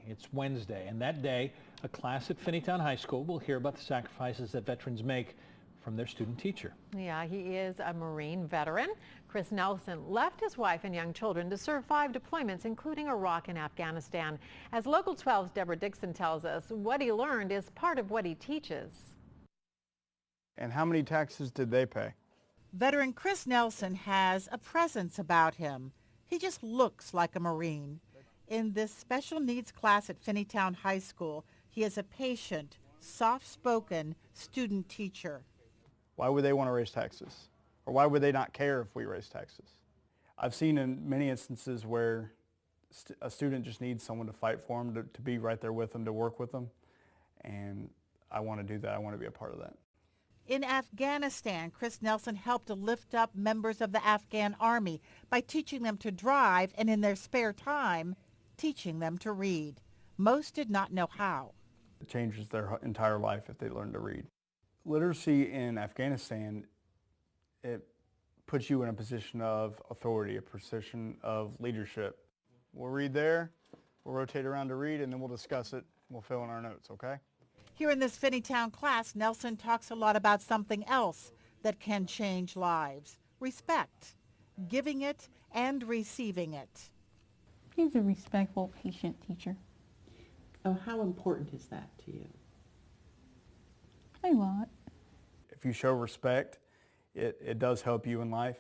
It's Wednesday, and that day, a class at Finneytown High School will hear about the sacrifices that veterans make from their student teacher. Yeah, he is a Marine veteran. Chris Nelson left his wife and young children to serve 5 deployments, including Iraq and Afghanistan. As Local 12's Deborah Dixon tells us, what he learned is part of what he teaches. And how many taxes did they pay? Veteran Chris Nelson has a presence about him. He just looks like a Marine. In this special needs class at Finneytown High School, he is a patient, soft-spoken student teacher. Why would they want to raise taxes? Or why would they not care if we raise taxes? I've seen in many instances where a student just needs someone to fight for them, to be right there with them, to work with them. And I want to do that. I want to be a part of that. In Afghanistan, Chris Nelson helped to lift up members of the Afghan army by teaching them to drive and in their spare time, teaching them to read. Most did not know how. It changes their entire life if they learn to read. Literacy in Afghanistan, it puts you in a position of authority, a position of leadership. We'll read there, we'll rotate around to read, and then we'll discuss it. We'll fill in our notes, okay? Here in this Finneytown class, Nelson talks a lot about something else that can change lives: respect, giving it and receiving it. He's a respectful, patient teacher. Oh, how important is that to you? A lot. If you show respect, it does help you in life.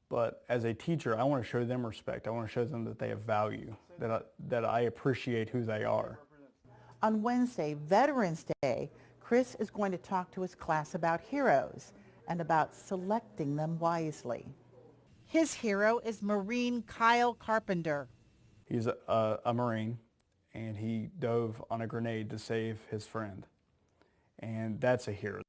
But as a teacher, I want to show them respect. I want to show them that they have value, that I appreciate who they are. On Wednesday, Veterans Day, Chris is going to talk to his class about heroes and about selecting them wisely. His hero is Marine Kyle Carpenter. He's a Marine, and he dove on a grenade to save his friend. And that's a hero.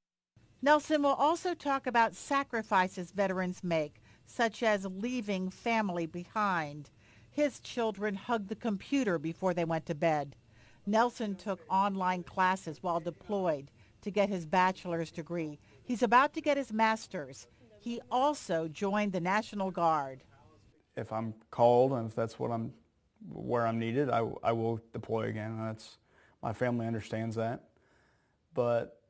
Nelson will also talk about sacrifices veterans make, such as leaving family behind. His children hugged the computer before they went to bed. Nelson took online classes while deployed to get his bachelor's degree. He's about to get his master's. He also joined the National Guard. If I'm called and if that's where I'm needed, I will deploy again. My family understands that. But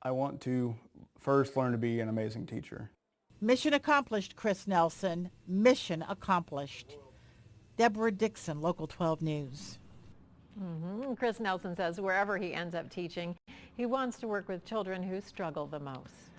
I want to first learn to be an amazing teacher. Mission accomplished, Chris Nelson. Mission accomplished. Deborah Dixon, Local 12 News. Chris Nelson says wherever he ends up teaching, he wants to work with children who struggle the most.